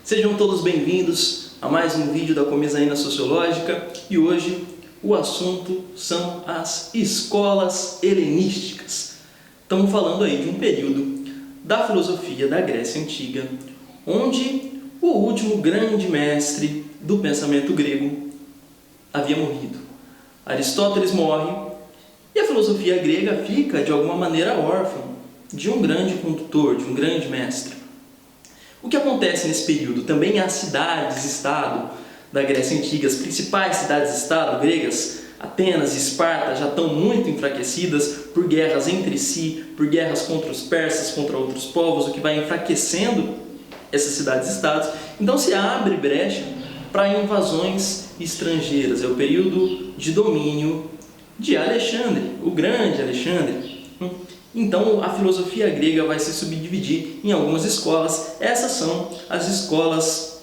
Sejam todos bem-vindos a mais um vídeo da Comezaina Sociológica e hoje o assunto são as escolas helenísticas. Estamos falando aí de um período da filosofia da Grécia Antiga, onde o último grande mestre do pensamento grego havia morrido. Aristóteles morre e a filosofia grega fica, de alguma maneira, órfã de um grande condutor, de um grande mestre. O que acontece nesse período? Também as cidades-estado da Grécia Antiga, as principais cidades-estado gregas, Atenas e Esparta, já estão muito enfraquecidas por guerras entre si, por guerras contra os persas, contra outros povos, o que vai enfraquecendo essas cidades-estados. Então se abre brecha para invasões estrangeiras. É o período de domínio de Alexandre, o grande Alexandre. Então a filosofia grega vai se subdividir em algumas escolas. Essas são as escolas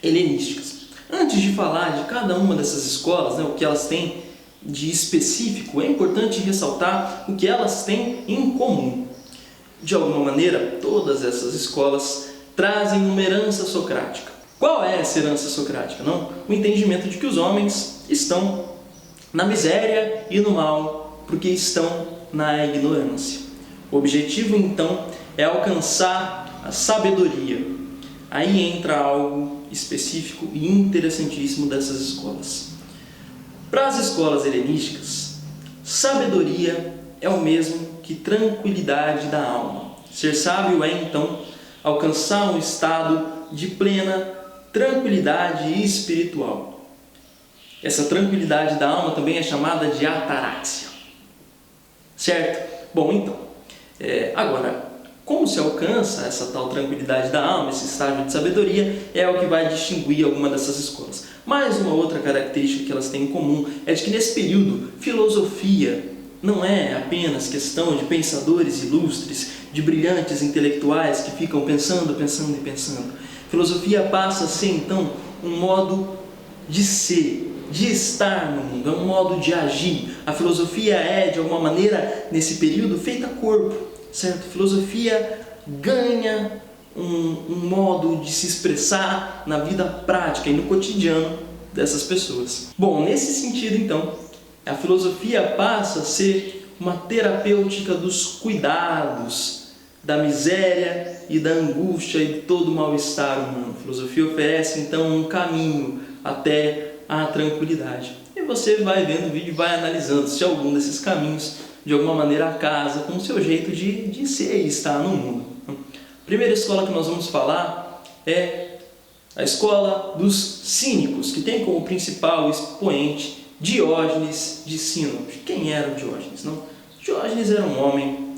helenísticas. Antes de falar de cada uma dessas escolas, o que elas têm de específico, é importante ressaltar o que elas têm em comum. De alguma maneira, todas essas escolas trazem uma herança socrática. Qual é essa herança socrática? O entendimento de que os homens estão na miséria e no mal porque estão na ignorância. O objetivo, então, é alcançar a sabedoria. Aí entra algo específico e interessantíssimo dessas escolas. Para as escolas helenísticas, sabedoria é o mesmo que tranquilidade da alma. Ser sábio é, então, alcançar um estado de plena tranquilidade espiritual. Essa tranquilidade da alma também é chamada de ataraxia. Certo? Bom, então, agora, como se alcança essa tal tranquilidade da alma, esse estágio de sabedoria, é o que vai distinguir alguma dessas escolas. Mais uma outra característica que elas têm em comum é de que nesse período, filosofia não é apenas questão de pensadores ilustres, de brilhantes intelectuais que ficam pensando. Filosofia passa a ser, então, um modo de ser, de estar no mundo, é um modo de agir. A filosofia é, de alguma maneira, nesse período, feita corpo, certo? A filosofia ganha um modo de se expressar na vida prática e no cotidiano dessas pessoas. Bom, nesse sentido, então, a filosofia passa a ser uma terapêutica dos cuidados, da miséria e da angústia e de todo o mal-estar humano. A filosofia oferece, então, um caminho até a tranquilidade. E você vai vendo o vídeo e vai analisando se algum desses caminhos, de alguma maneira, casa com o seu jeito de ser e estar no mundo. A primeira escola que nós vamos falar é a escola dos cínicos, que tem como principal expoente Diógenes de Sinope. Quem era o Diógenes? Diógenes era um homem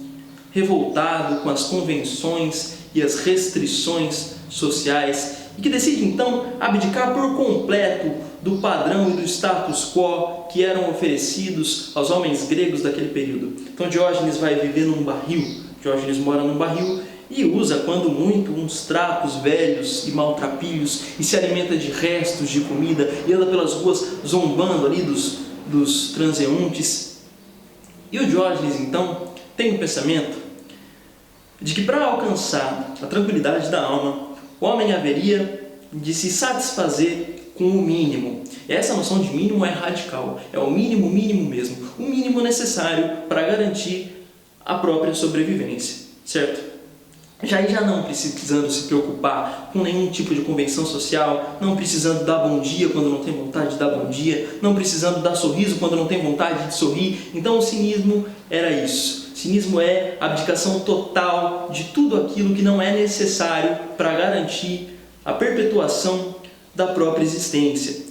revoltado com as convenções e as restrições sociais e que decide então abdicar por completo do padrão e do status quo que eram oferecidos aos homens gregos daquele período. Então Diógenes vai viver num barril. Diógenes mora num barril e usa, quando muito, uns trapos velhos e maltrapilhos e se alimenta de restos de comida e anda pelas ruas zombando ali dos transeuntes. E o Diógenes, então, tem um pensamento de que para alcançar a tranquilidade da alma, o homem haveria de se satisfazer com o mínimo. Essa noção de mínimo é radical, é o mínimo mesmo, o mínimo necessário para garantir a própria sobrevivência, certo? Já não precisando se preocupar com nenhum tipo de convenção social, não precisando dar bom dia quando não tem vontade de dar bom dia, não precisando dar sorriso quando não tem vontade de sorrir. Então o cinismo era isso. O cinismo é a abdicação total de tudo aquilo que não é necessário para garantir a perpetuação da própria existência.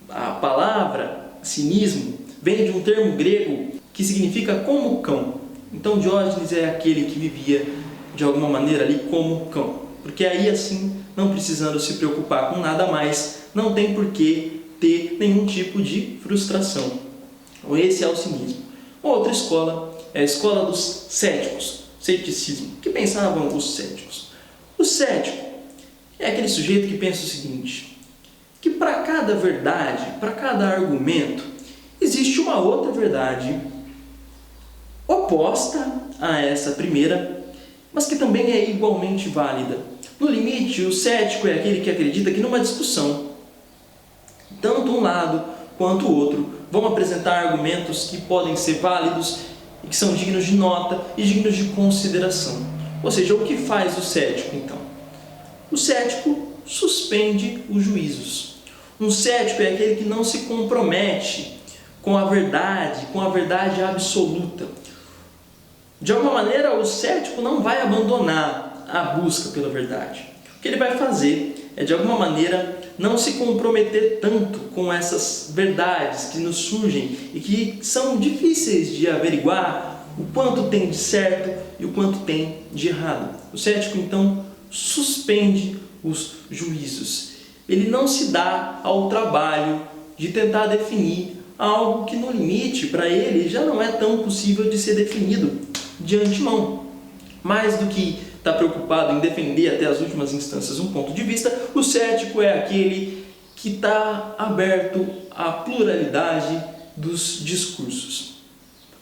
A palavra cinismo vem de um termo grego que significa como cão. Então Diógenes é aquele que vivia de alguma maneira ali como cão, porque aí assim, não precisando se preocupar com nada mais, não tem por que ter nenhum tipo de frustração. Então esse é o cinismo. Outra escola é a escola dos céticos, ceticismo. O que pensavam os céticos? O cético é aquele sujeito que pensa o seguinte, que para cada verdade, para cada argumento, existe uma outra verdade oposta a essa primeira, mas que também é igualmente válida. No limite, o cético é aquele que acredita que numa discussão, tanto um lado quanto o outro vão apresentar argumentos que podem ser válidos e que são dignos de nota e dignos de consideração. Ou seja, o que faz o cético então? O cético suspende os juízos. Um cético é aquele que não se compromete com a verdade absoluta. De alguma maneira, o cético não vai abandonar a busca pela verdade. O que ele vai fazer é, de alguma maneira, não se comprometer tanto com essas verdades que nos surgem e que são difíceis de averiguar o quanto tem de certo e o quanto tem de errado. O cético, então, suspende os juízos. Ele não se dá ao trabalho de tentar definir algo que, no limite, para ele já não é tão possível de ser definido de antemão. Mais do que estar preocupado em defender até as últimas instâncias um ponto de vista, o cético é aquele que está aberto à pluralidade dos discursos.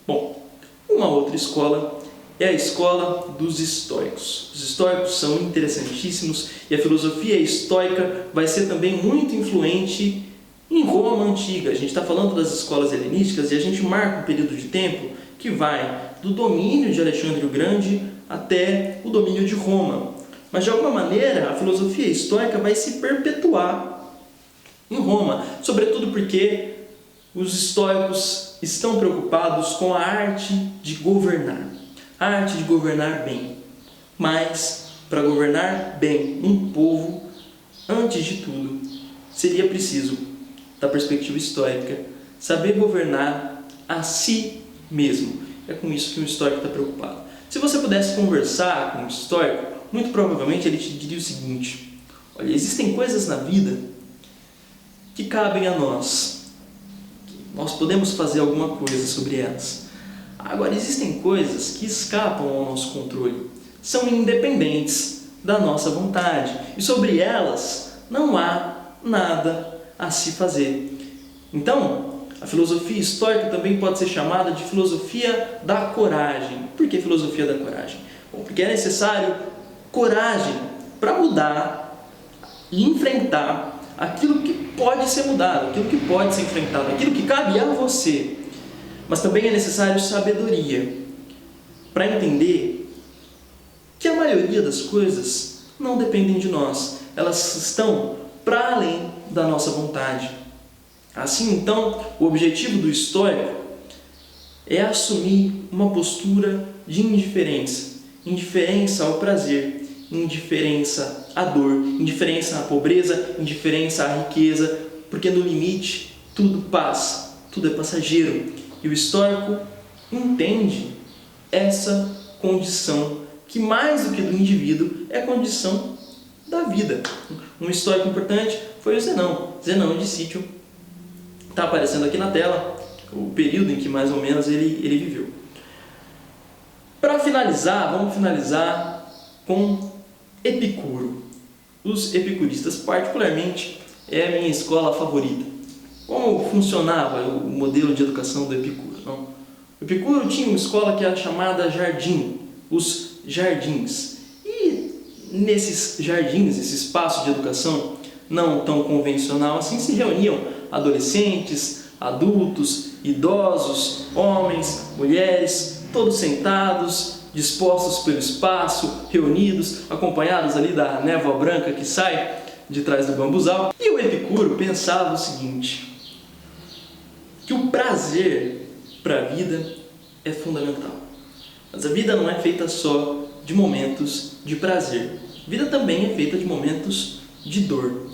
Bom, uma outra escola é a escola dos estoicos. Os estoicos são interessantíssimos e a filosofia estoica vai ser também muito influente em Roma antiga. A gente está falando das escolas helenísticas e a gente marca um período de tempo que vai do domínio de Alexandre o Grande até o domínio de Roma. Mas, de alguma maneira, a filosofia estoica vai se perpetuar em Roma, sobretudo porque os estoicos estão preocupados com a arte de governar. A arte de governar bem. Mas, para governar bem um povo, antes de tudo, seria preciso, da perspectiva estoica, saber governar a si mesmo. É com isso que um estoico está preocupado. Se você pudesse conversar com um estoico, muito provavelmente ele te diria o seguinte: olha, existem coisas na vida que cabem a nós. Nós podemos fazer alguma coisa sobre elas. Agora, existem coisas que escapam ao nosso controle, são independentes da nossa vontade, e sobre elas não há nada a se fazer. Então, a filosofia estoica também pode ser chamada de filosofia da coragem. Por que filosofia da coragem? Bom, porque é necessário coragem para mudar e enfrentar aquilo que pode ser mudado, aquilo que pode ser enfrentado, aquilo que cabe a você. Mas também é necessário sabedoria para entender que a maioria das coisas não dependem de nós. Elas estão para além da nossa vontade. Assim, então, o objetivo do estoico é assumir uma postura de indiferença. Indiferença ao prazer, indiferença à dor, indiferença à pobreza, indiferença à riqueza, porque no limite tudo passa, tudo é passageiro. E o estoico entende essa condição, que mais do que do indivíduo é a condição da vida. Um estoico importante foi o Zenão de Cítio. Está aparecendo aqui na tela o período em que mais ou menos ele viveu. Para finalizar, vamos finalizar com Epicuro. Os epicuristas, particularmente, é a minha escola favorita. Como funcionava o modelo de educação do Epicuro? Não? O Epicuro tinha uma escola que era chamada Jardim, os jardins. E nesses jardins, esse espaço de educação não tão convencional assim, se reuniam adolescentes, adultos, idosos, homens, mulheres, todos sentados, dispostos pelo espaço, reunidos, acompanhados ali da névoa branca que sai de trás do bambuzal. E o Epicuro pensava o seguinte: que o prazer para a vida é fundamental. Mas a vida não é feita só de momentos de prazer. A vida também é feita de momentos de dor.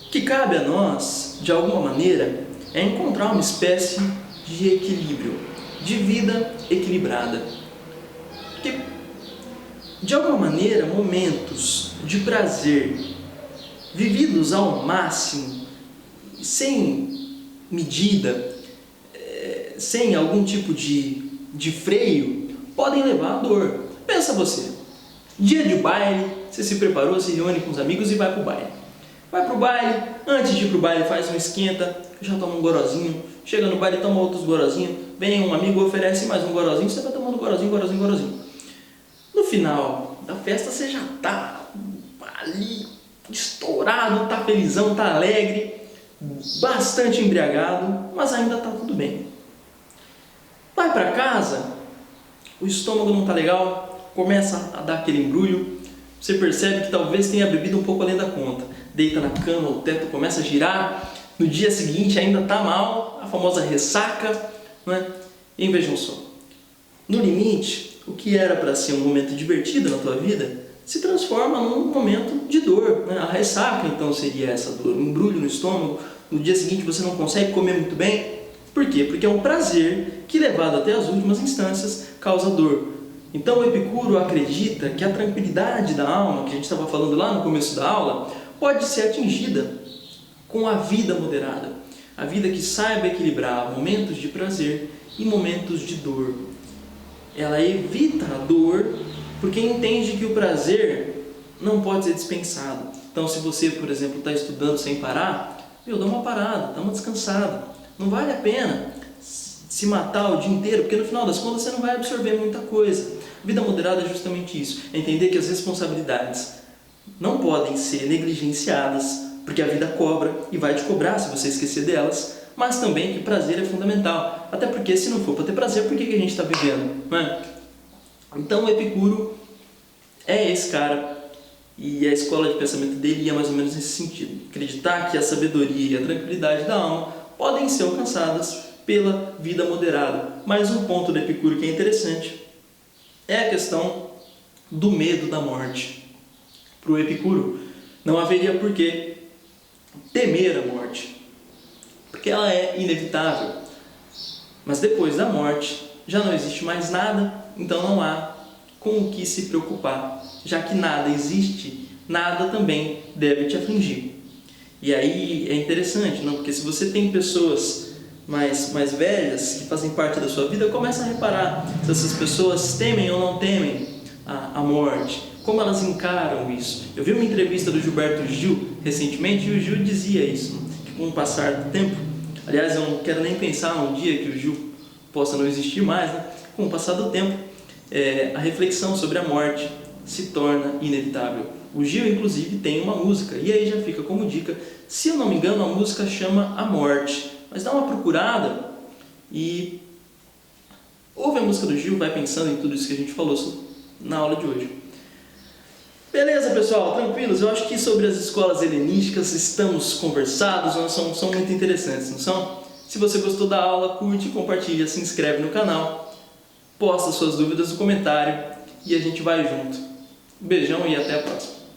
O que cabe a nós, de alguma maneira, é encontrar uma espécie de equilíbrio, de vida equilibrada. Porque, de alguma maneira, momentos de prazer vividos ao máximo, sem medida, sem algum tipo de freio, podem levar à dor. Pensa você, dia de baile, você se preparou, se reúne com os amigos e vai para o baile. Vai para o baile, antes de ir para o baile faz um esquenta, já toma um gorozinho, chega no baile, toma outros gorozinhos, vem um amigo, oferece mais um gorozinho, você vai tomando gorozinho. No final da festa você já está ali estourado, tá felizão, tá alegre, bastante embriagado, mas ainda tá tudo bem. Vai para casa, o estômago não tá legal, começa a dar aquele embrulho, você percebe que talvez tenha bebido um pouco além da conta, deita na cama, o teto começa a girar, no dia seguinte ainda tá mal, a famosa ressaca, né? E vejam só, no limite, o que era para ser um momento divertido na tua vida se transforma num momento de dor, né? A ressaca então seria essa dor, um embrulho no estômago, no dia seguinte você não consegue comer muito bem. Por quê? Porque é um prazer que, levado até as últimas instâncias, causa dor. Então o Epicuro acredita que a tranquilidade da alma, que a gente estava falando lá no começo da aula, pode ser atingida com a vida moderada. A vida que saiba equilibrar momentos de prazer e momentos de dor. Ela evita a dor porque entende que o prazer não pode ser dispensado. Então se você, por exemplo, está estudando sem parar, dá uma parada, dá uma descansada. Não vale a pena se matar o dia inteiro, porque no final das contas você não vai absorver muita coisa. Vida moderada é justamente isso, é entender que as responsabilidades não podem ser negligenciadas, porque a vida cobra e vai te cobrar se você esquecer delas, mas também que prazer é fundamental, até porque se não for para ter prazer, por que a gente está vivendo? Não é? Então o Epicuro é esse cara, e a escola de pensamento dele ia mais ou menos nesse sentido, acreditar que a sabedoria e a tranquilidade da alma podem ser alcançadas pela vida moderada. Mais um ponto do Epicuro que é interessante é a questão do medo da morte. Para o Epicuro, não haveria por que temer a morte, porque ela é inevitável. Mas depois da morte, já não existe mais nada, então não há com o que se preocupar. Já que nada existe, nada também deve te afligir. E aí é interessante, não? Porque se você tem pessoas mais velhas que fazem parte da sua vida, começa a reparar se essas pessoas temem ou não temem a morte, como elas encaram isso. Eu vi uma entrevista do Gilberto Gil recentemente e o Gil dizia isso, que com o passar do tempo, aliás, eu não quero nem pensar num dia que o Gil possa não existir mais, né? Com o passar do tempo, a reflexão sobre a morte se torna inevitável. O Gil, inclusive, tem uma música, e aí já fica como dica, se eu não me engano, a música chama A Morte, mas dá uma procurada e ouve a música do Gil, vai pensando em tudo isso que a gente falou na aula de hoje. Beleza, pessoal, tranquilos? Eu acho que sobre as escolas helenísticas estamos conversados, são muito interessantes, não são? Se você gostou da aula, curte, compartilha, se inscreve no canal, posta suas dúvidas no comentário e a gente vai junto. Um beijão e até a próxima.